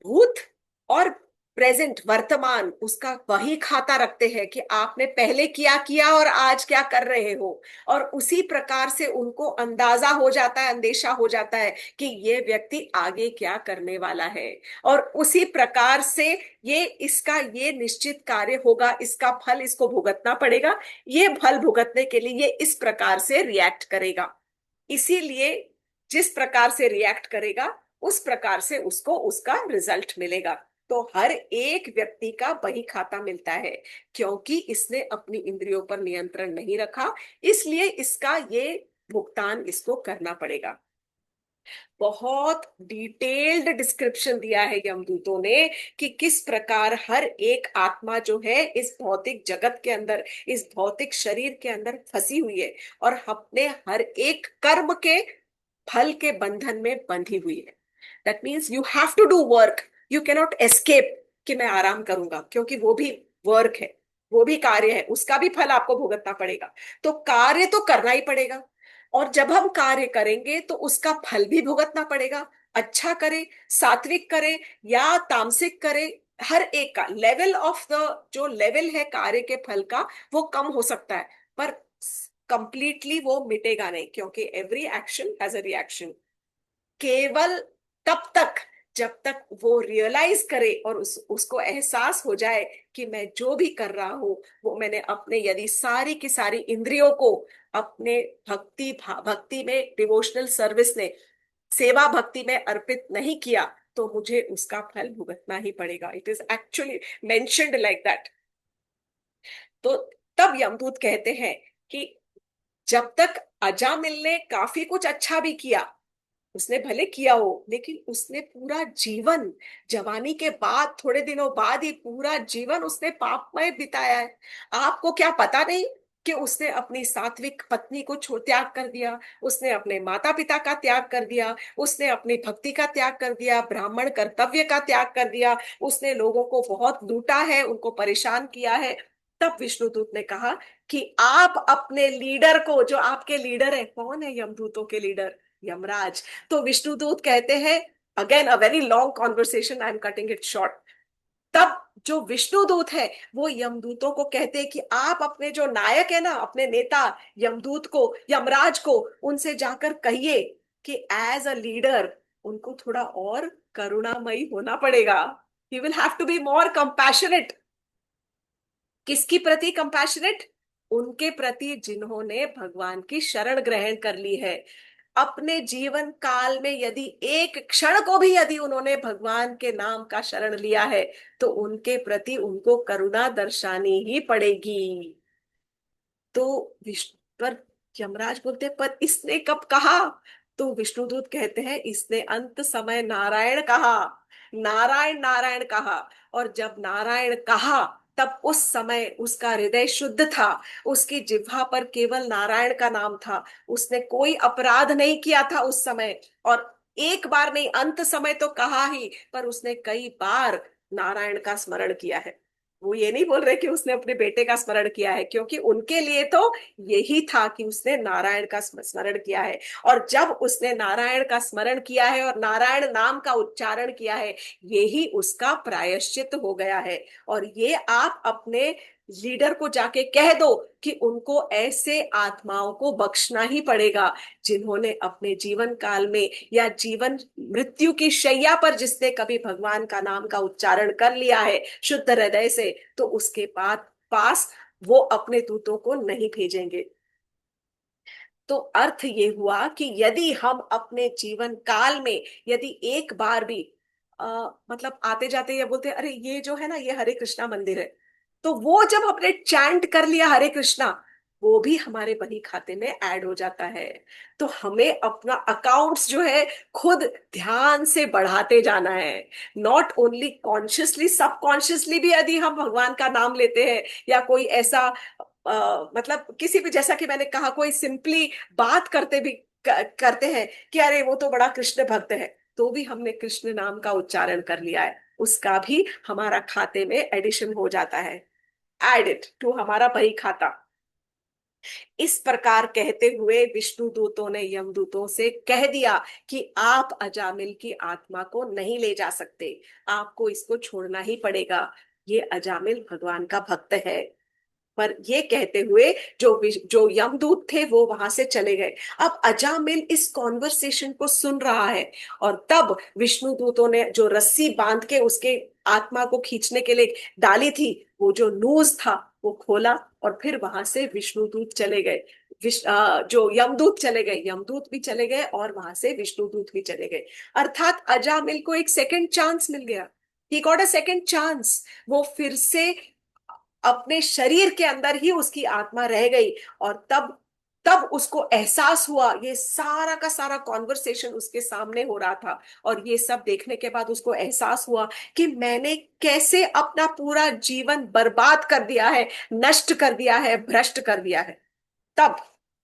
भूत और प्रेजेंट, वर्तमान, उसका वही खाता रखते हैं कि आपने पहले किया किया और आज क्या कर रहे हो। और उसी प्रकार से उनको अंदाजा हो जाता है, अंदेशा हो जाता है कि ये व्यक्ति आगे क्या करने वाला है। और उसी प्रकार से ये इसका ये निश्चित कार्य होगा, इसका फल इसको भुगतना पड़ेगा, ये फल भुगतने के लिए ये इस प्रकार से रिएक्ट करेगा। इसीलिए जिस प्रकार से रिएक्ट करेगा उस प्रकार से उसको उसका रिजल्ट मिलेगा। तो हर एक व्यक्ति का बही खाता मिलता है, क्योंकि इसने अपनी इंद्रियों पर नियंत्रण नहीं रखा, इसलिए इसका ये भुगतान इसको करना पड़ेगा। बहुत डिटेल्ड डिस्क्रिप्शन दिया है यमदूतों ने कि किस प्रकार हर एक आत्मा जो है इस भौतिक जगत के अंदर, इस भौतिक शरीर के अंदर फंसी हुई है, और अपने हर एक कर्म के फल के बंधन में बंधी हुई है। That means you have to do work, you cannot escape कि मैं आराम करूंगा, क्योंकि वो भी वर्क है, वो भी कार्य है, उसका भी फल आपको भुगतना पड़ेगा। तो कार्य तो करना ही पड़ेगा, और जब हम कार्य करेंगे तो उसका फल भी भुगतना पड़ेगा। अच्छा करे, सात्विक करे या तामसिक करे, हर एक का लेवल ऑफ द, जो लेवल है कार्य के फल का, वो कम हो सकता है, पर कंप्लीटली वो मिटेगा नहीं, क्योंकि every action has a reaction. केवल तब तक जब तक वो रियलाइज करे और उसको एहसास हो जाए कि मैं जो भी कर रहा हूं वो मैंने अपने, यदि सारी की सारी इंद्रियों को अपने भक्ति में, डिवोशनल सर्विस ने, सेवा भक्ति में अर्पित नहीं किया, तो मुझे उसका फल भुगतना ही पड़ेगा। It is actually mentioned like that. तो तब यमदूत कहते हैं कि जब तक अजामिल ने काफी कुछ अच्छा भी किया, उसने भले किया हो, लेकिन उसने पूरा जीवन, जवानी के बाद थोड़े दिनों बाद ही पूरा जीवन उसने पापमय बिताया है। आपको क्या पता नहीं कि उसने अपनी सात्विक पत्नी को छोड़ त्याग कर दिया, उसने अपने माता पिता का त्याग कर दिया, उसने अपनी भक्ति का त्याग कर दिया, ब्राह्मण कर्तव्य का त्याग कर दिया, उसने लोगों को बहुत लूटा है, उनको परेशान किया है। तब विष्णुदूत ने कहा कि आप अपने लीडर को, जो आपके लीडर है, कौन है यमदूतों के लीडर? यमराज। तो विष्णुदूत कहते हैं, again a very long conversation, I am cutting it short. तब जो विष्णु दूत है वो यमदूतों को कहते हैं कि आप अपने जो नायक है ना, अपने नेता यमदूत को, यमराज को, उनसे जाकर कहिए कि एज अ लीडर उनको थोड़ा और करुणामयी होना पड़ेगा। He will have to be more compassionate. किसकी प्रति कंपैशनेट? उनके प्रति जिन्होंने भगवान की शरण ग्रहण कर ली है। अपने जीवन काल में यदि एक क्षण को भी यदि उन्होंने भगवान के नाम का शरण लिया है, तो उनके प्रति उनको करुणा दर्शानी ही पड़ेगी। तो विष्णु पर यमराज बोलते पर इसने कब कहा? तो विष्णुदूत कहते हैं इसने अंत समय नारायण कहा। नारायण नारायण कहा। और जब नारायण कहा तब उस समय उसका हृदय शुद्ध था। उसकी जिह्वा पर केवल नारायण का नाम था। उसने कोई अपराध नहीं किया था उस समय। और एक बार नहीं, अंत समय तो कहा ही, पर उसने कई बार नारायण का स्मरण किया है। वो ये नहीं बोल रहे कि उसने अपने बेटे का स्मरण किया है, क्योंकि उनके लिए तो यही था कि उसने नारायण का स्मरण किया है। और जब उसने नारायण का स्मरण किया है और नारायण नाम का उच्चारण किया है, यही उसका प्रायश्चित हो गया है। और ये आप अपने लीडर को जाके कह दो कि उनको ऐसे आत्माओं को बख्शना ही पड़ेगा, जिन्होंने अपने जीवन काल में या जीवन मृत्यु की शैया पर जिसने कभी भगवान का नाम का उच्चारण कर लिया है शुद्ध हृदय से, तो उसके पास वो अपने दूतों को नहीं भेजेंगे। तो अर्थ ये हुआ कि यदि हम अपने जीवन काल में यदि एक बार भी मतलब आते जाते ये बोलते अरे ये जो है ना, ये हरे कृष्णा मंदिर है, तो वो जब हमने चैंट कर लिया हरे कृष्णा, वो भी हमारे बही खाते में ऐड हो जाता है। तो हमें अपना अकाउंट्स जो है खुद ध्यान से बढ़ाते जाना है। नॉट ओनली कॉन्शियसली, सबकॉन्शियसली भी यदि हम भगवान का नाम लेते हैं, या कोई ऐसा मतलब किसी भी, जैसा कि मैंने कहा, कोई सिंपली बात करते भी करते हैं कि अरे वो तो बड़ा कृष्ण भक्त है, तो भी हमने कृष्ण नाम का उच्चारण कर लिया है, उसका भी हमारा खाते में एडिशन हो जाता है। एड इट टू हमारा बही खाता। इस प्रकार कहते हुए विष्णु दूतों ने यमदूतों से कह दिया कि आप अजामिल की आत्मा को नहीं ले जा सकते, आपको इसको छोड़ना ही पड़ेगा। ये अजामिल भगवान का भक्त है। पर ये कहते हुए जो यमदूत थे वो वहां से चले गए। अब अजामिल इस कॉन्वर्सेशन को सुन रहा है। और तब विष्णु दूतों ने जो रस्सी बांध के उसके आत्मा को खींचने के लिए डाली थी, वो जो नूज था वो खोला, और फिर वहां से विष्णुदूत चले गए। जो यमदूत चले गए, यमदूत भी चले गए, और वहां से विष्णुदूत भी चले गए। अर्थात अजामिल को एक सेकंड चांस मिल गया। He got a second chance. वो फिर से अपने शरीर के अंदर ही उसकी आत्मा रह गई। और तब तब उसको एहसास हुआ, ये सारा का सारा कॉन्वर्सेशन उसके सामने हो रहा था, और ये सब देखने के बाद उसको एहसास हुआ कि मैंने कैसे अपना पूरा जीवन बर्बाद कर दिया है, नष्ट कर दिया है, भ्रष्ट कर दिया है। तब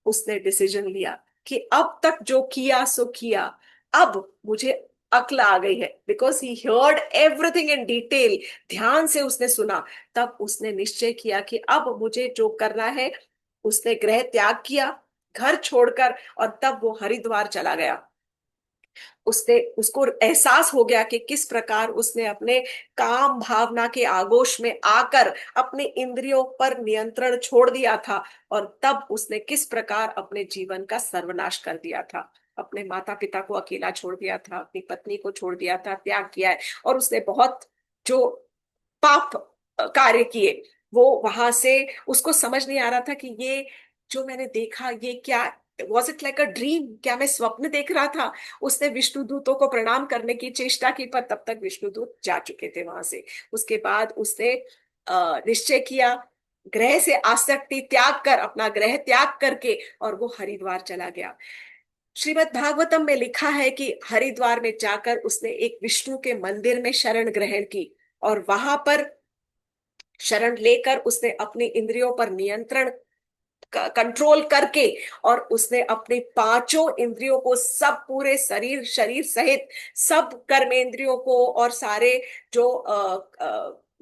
उसने डिसीजन लिया कि अब तक जो किया सो किया, अब मुझे अक्ल आ गई है। Because he heard everything in detail, ध्यान से उसने सुना। तब उसने निश्चय किया कि अब मुझे जो करना है। उसने गृह त्याग किया, घर छोड़कर, और तब वो हरिद्वार चला गया। उसने उसको एहसास हो गया कि किस प्रकार उसने अपने काम भावना के आगोश में आकर अपने इंद्रियों पर नियंत्रण छोड़ दिया था। और तब उसने किस प्रकार अपने जीवन का सर्वनाश कर दिया था। अपने माता पिता को अकेला छोड़ दिया था, अपनी पत्नी को छोड़ दिया था, त्याग किया है। और उसने बहुत जो पाप कार्य किए, वो वहां से उसको समझ नहीं आ रहा था कि ये जो मैंने देखा ये क्या, was it like a dream, क्या मैं स्वप्न देख रहा था। उसने विष्णुदूतों को प्रणाम करने की चेष्टा की, पर तब तक विष्णुदूत जा चुके थे वहां से। उसके बाद उसने निश्चय किया, ग्रह से आसक्ति त्याग कर, अपना ग्रह त्याग करके, और वो हरिद्वार चला गया। श्रीमद् भागवतम में लिखा है कि हरिद्वार में जाकर उसने एक विष्णु के मंदिर में शरण ग्रहण की। और वहां पर शरण लेकर उसने अपनी इंद्रियों पर नियंत्रण कंट्रोल करके, और उसने अपने पांचों इंद्रियों को, सब पूरे शरीर शरीर सहित सब कर्मेंद्रियों को, और सारे जो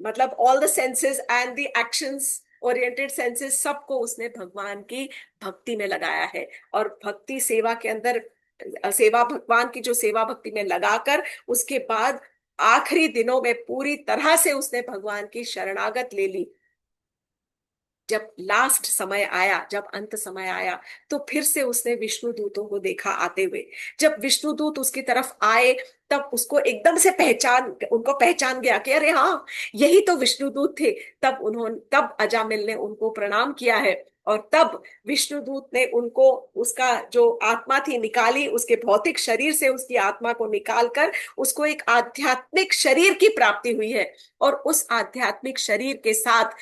मतलब all the senses and the actions oriented senses, सबको उसने भगवान की भक्ति में लगाया है। और भक्ति सेवा के अंदर सेवा, भगवान की जो सेवा भक्ति में लगाकर, उसके बाद आखिरी दिनों में पूरी तरह से उसने भगवान की शरणागत ले ली। जब लास्ट समय आया, जब अंत समय आया, तो फिर से उसने विष्णु दूतों को देखा आते हुए। जब विष्णु दूत उसकी तरफ आए, तब उसको एकदम से उनको पहचान गया कि अरे हाँ, यही तो विष्णु दूत थे। तब अजामिल ने उनको प्रणाम किया है। और तब विष्णुदूत ने उनको, उसका जो आत्मा थी निकाली, उसके भौतिक शरीर से उसकी आत्मा को निकालकर उसको एक आध्यात्मिक शरीर की प्राप्ति हुई है। और उस आध्यात्मिक शरीर के साथ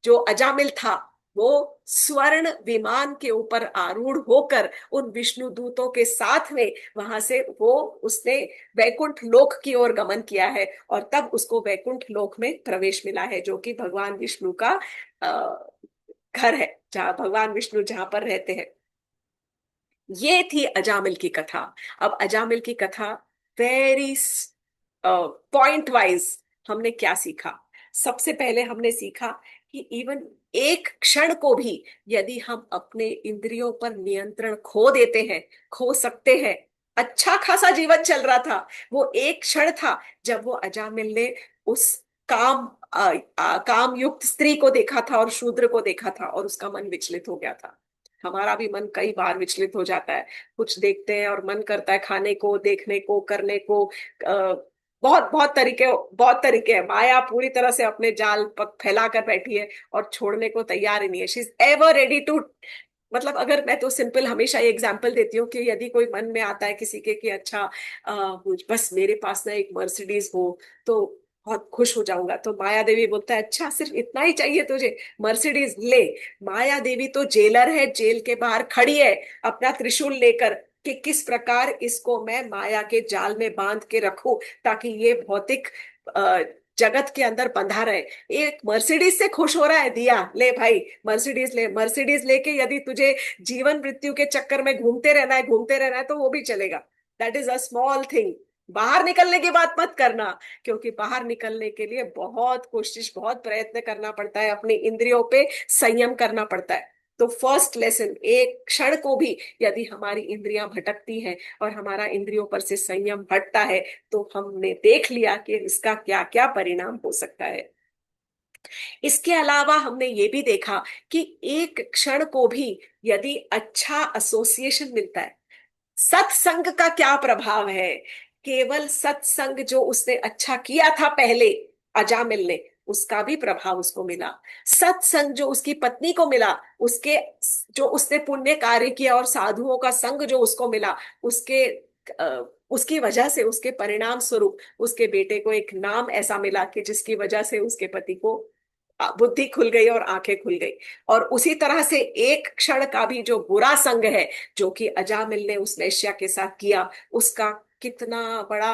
जो अजामिल था, वो स्वर्ण विमान के ऊपर आरूढ़ होकर उन विष्णु दूतों के साथ में वहां से उसने वैकुंठ लोक की ओर गमन किया है। और तब उसको वैकुंठ लोक में प्रवेश मिला है, जो कि भगवान विष्णु का घर है, जहाँ भगवान विष्णु जहाँ पर रहते हैं। ये थी अजामिल की कथा। अब अजामिल की कथा वेरी पॉइंट वाइज हमने क्या सीखा? सबसे पहले हमने सीखा कि इवन एक क्षण को भी यदि हम अपने इंद्रियों पर नियंत्रण खो देते हैं, खो सकते हैं। अच्छा खासा जीवन चल रहा था, वो एक क्षण था जब वो अजामिल ने उस काम युक्त स्त्री को देखा था और शूद्र को देखा था, और उसका मन विचलित हो गया था। हमारा भी मन कई बार विचलित हो जाता है। कुछ देखते हैं और मन करता है खाने को, देखने को, करने को। बहुत बहुत तरीके हैं। माया पूरी तरह से अपने जाल फैला कर बैठी है और छोड़ने को तैयार ही नहीं है। She is ever ready to, मतलब अगर मैं तो सिंपल हमेशा ये एग्जांपल देती हूँ कि यदि कोई मन में आता है किसी के कि अच्छा, बस मेरे पास ना एक मर्सिडीज हो तो बहुत खुश हो जाऊंगा, तो माया देवी बोलता है अच्छा सिर्फ इतना ही चाहिए तुझे, मर्सिडीज ले। माया देवी तो जेलर है, जेल के बाहर खड़ी है अपना त्रिशूल लेकर, कि किस प्रकार इसको मैं माया के जाल में बांध के रखूं, ताकि ये भौतिक अ, जगत के अंदर बंधा रहे। एक मर्सिडीज से खुश हो रहा है, दिया ले भाई, मर्सिडीज ले। मर्सिडीज लेके यदि तुझे जीवन मृत्यु के चक्कर में घूमते रहना है तो वो भी चलेगा। That is a small thing. बाहर निकलने की बात मत करना, क्योंकि बाहर निकलने के लिए बहुत कोशिश, बहुत प्रयत्न करना पड़ता है, अपनी इंद्रियों पे संयम करना पड़ता है। तो फर्स्ट लेसन, एक क्षण को भी यदि हमारी इंद्रियां भटकती हैं और हमारा इंद्रियों पर से संयम हटता है, तो हमने देख लिया कि इसका क्या क्या परिणाम हो सकता है। इसके अलावा हमने ये भी देखा कि एक क्षण को भी यदि अच्छा एसोसिएशन मिलता है, सत्संग का क्या प्रभाव है। केवल सत्संग जो उसने अच्छा किया था पहले, अजामिल ने, उसका भी प्रभाव उसको मिला। सत्संग जो उसकी पत्नी को मिला, उसके जो उसने पुण्य कार्य किया और साधुओं का संग जो उसको मिला, उसके उसकी वजह से, उसके परिणाम स्वरूप उसके बेटे को एक नाम ऐसा मिला कि जिसकी वजह से उसके पति को बुद्धि खुल गई और आंखें खुल गई। और उसी तरह से एक क्षण का भी जो बुरा संग है, जो कि अजामिल ने उस वेश्या के साथ किया, उसका कितना बड़ा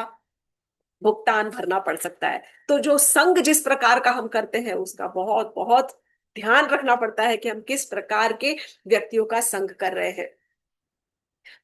भुगतान भरना पड़ सकता है। तो जो संग जिस प्रकार का हम करते हैं, उसका बहुत बहुत ध्यान रखना पड़ता है कि हम किस प्रकार के व्यक्तियों का संग कर रहे हैं।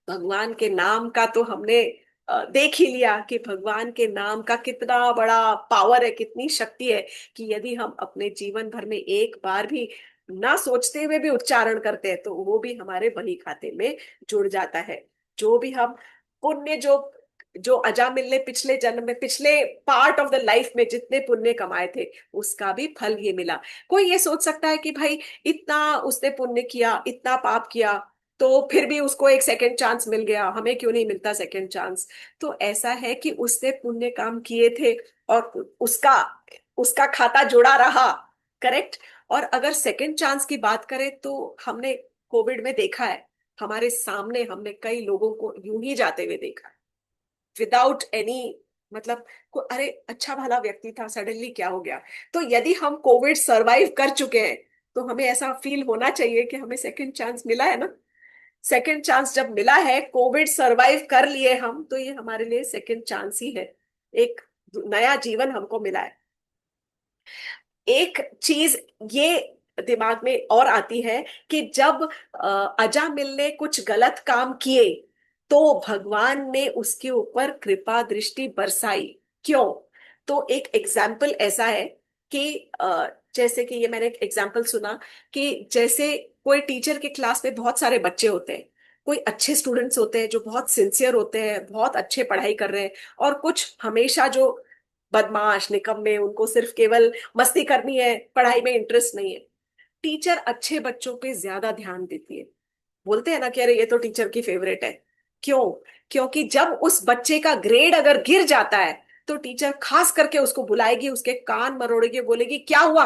भगवान के नाम का तो हमने देख ही लिया कि भगवान के नाम का कितना बड़ा पावर है, कितनी शक्ति है, कि यदि हम अपने जीवन भर में एक बार भी ना सोचते हुए भी उच्चारण करते हैं, तो वो भी हमारे बही खाते में जुड़ जाता है। जो भी हम पुण्य, जो जो अजामिल ने पिछले जन्म में, पिछले पार्ट ऑफ द लाइफ में जितने पुण्य कमाए थे, उसका भी फल ये मिला। कोई ये सोच सकता है कि भाई इतना उसने पुण्य किया, इतना पाप किया, तो फिर भी उसको एक सेकंड चांस मिल गया, हमें क्यों नहीं मिलता सेकंड चांस? तो ऐसा है कि उसने पुण्य काम किए थे और उसका उसका खाता जुड़ा रहा। करेक्ट। और अगर सेकंड चांस की बात करें, तो हमने कोविड में देखा है, हमारे सामने हमने कई लोगों को यूं ही जाते हुए देखा, विदाउट एनी, मतलब अरे अच्छा भला व्यक्ति था, सडनली क्या हो गया। तो यदि हम कोविड सरवाइव कर चुके हैं, तो हमें ऐसा फील होना चाहिए कि हमें सेकंड चांस मिला है ना। सेकंड चांस जब मिला है, कोविड सरवाइव कर लिए हम, तो ये हमारे लिए सेकंड चांस ही है। एक नया जीवन हमको मिला है। एक चीज ये दिमाग में और आती है कि जब अजामिल ने कुछ गलत काम किए, तो भगवान ने उसके ऊपर कृपा दृष्टि बरसाई। क्यों? तो एक एग्जाम्पल ऐसा है कि जैसे कि ये मैंने एक एग्जाम्पल सुना कि जैसे कोई टीचर के क्लास में बहुत सारे बच्चे होते हैं, कोई अच्छे स्टूडेंट्स होते हैं जो बहुत सिंसियर होते हैं, बहुत अच्छे पढ़ाई कर रहे हैं, और कुछ हमेशा जो बदमाश निकम्मे, उनको सिर्फ केवल मस्ती करनी है, पढ़ाई में इंटरेस्ट नहीं है। टीचर अच्छे बच्चों पे ज्यादा ध्यान देती है। बोलते हैं ना कि अरे ये तो टीचर की फेवरेट है। क्यों? क्योंकि जब उस बच्चे का ग्रेड अगर गिर जाता है तो टीचर खास करके उसको बुलाएगी, उसके कान मरोड़ेगी, बोलेगी क्या हुआ,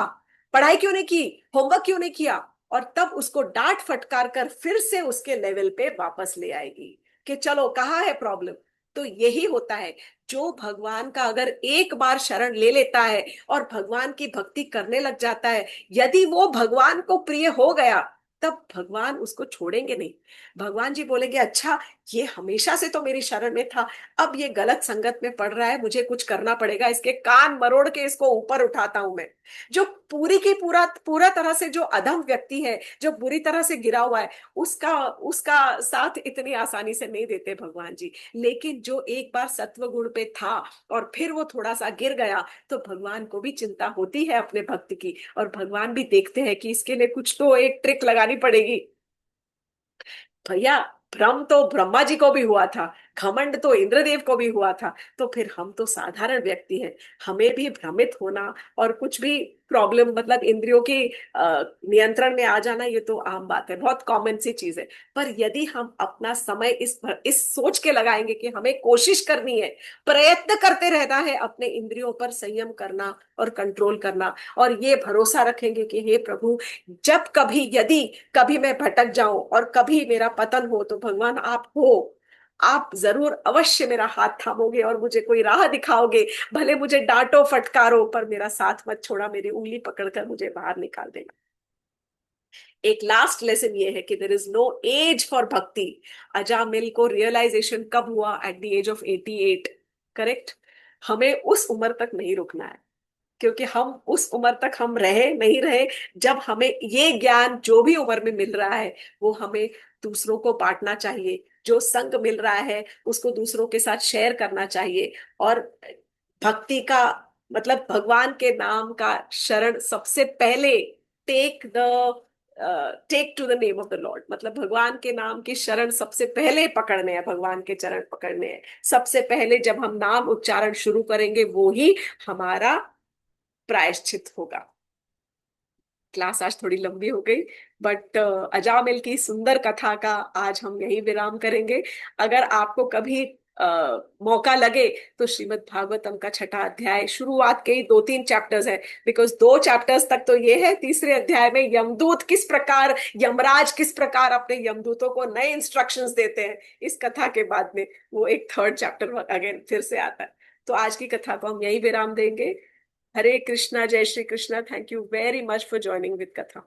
पढ़ाई क्यों नहीं की, होमवर्क क्यों नहीं किया, और तब उसको डांट फटकार कर फिर से उसके लेवल पे वापस ले आएगी कि चलो कहाँ है प्रॉब्लम। तो यही होता है, जो भगवान का अगर एक बार शरण ले लेता है और भगवान की भक्ति करने लग जाता है, यदि वो भगवान को प्रिय हो गया, तब भगवान उसको छोड़ेंगे नहीं। भगवान जी बोलेंगे अच्छा, ये हमेशा से तो मेरी शरण में था, अब ये गलत संगत में पड़ रहा है, मुझे कुछ करना पड़ेगा, इसके कान मरोड़ के इसको ऊपर उठाता हूं मैं। जो पूरी की पूरा पूरा तरह से जो अधम व्यक्ति है, जो बुरी तरह से गिरा हुआ है, उसका उसका साथ इतनी आसानी से नहीं देते भगवान जी। लेकिन जो एक बार सत्व गुण पे था और फिर वो थोड़ा सा गिर गया, तो भगवान को भी चिंता होती है अपने भक्त की, और भगवान भी देखते हैं कि इसके लिए कुछ तो एक ट्रिक लगानी पड़ेगी। भैया, भ्रम तो ब्रह्मा जी को भी हुआ था, घमंड तो इंद्रदेव को भी हुआ था, तो फिर हम तो साधारण व्यक्ति हैं, हमें भी भ्रमित होना और कुछ भी प्रॉब्लम, मतलब इंद्रियों की नियंत्रण में आ जाना, ये तो आम बात है, बहुत कॉमन सी चीज है। पर यदि हम अपना समय इस सोच के लगाएंगे कि हमें कोशिश करनी है, प्रयत्न करते रहना है अपने इंद्रियों पर संयम करना और कंट्रोल करना, और ये भरोसा रखेंगे कि हे प्रभु, जब कभी यदि कभी मैं भटक जाऊं और कभी मेरा पतन हो, तो भगवान आप हो, आप जरूर अवश्य मेरा हाथ थामोगे और मुझे कोई राह दिखाओगे। भले मुझे डांटो फटकारो, पर मेरा साथ मत छोड़ा, मेरी उंगली पकड़कर मुझे बाहर निकाल देना। एक लास्ट लेसन ये है कि there is no age for bhakti. Ajamil को रियलाइजेशन कब हुआ? At the age of 88। Correct. हमें उस उम्र तक नहीं रुकना है, क्योंकि हम उस उम्र तक हम रहे नहीं रहे, जब हमें ये ज्ञान जो भी उम्र में मिल रहा है, वो हमें दूसरों को बांटना चाहिए। जो संग मिल रहा है उसको दूसरों के साथ शेयर करना चाहिए। और भक्ति का मतलब भगवान के नाम का शरण सबसे पहले, take the take to the name of the Lord, मतलब भगवान के नाम की शरण सबसे पहले पकड़ने हैं, भगवान के चरण पकड़ने हैं सबसे पहले। जब हम नाम उच्चारण शुरू करेंगे, वो ही हमारा प्रायश्चित होगा। क्लास आज थोड़ी लंबी हो गई, बट अजामिल की सुंदर कथा का आज हम यही विराम करेंगे। अगर आपको कभी मौका लगे तो श्रीमद् भागवतम का छठा अध्याय, शुरुआत के ही 2-3 चैप्टर्स है, बिकॉज 2 चैप्टर्स तक तो ये है, तीसरे अध्याय में यमदूत किस प्रकार, यमराज किस प्रकार अपने यमदूतों को नए इंस्ट्रक्शंस देते हैं, इस कथा के बाद में वो एक 3rd चैप्टर अगेन फिर से आता है। तो आज की कथा को हम यही विराम देंगे। हरे कृष्णा, जय Shri Krishna. Thank you very much for joining with कथा।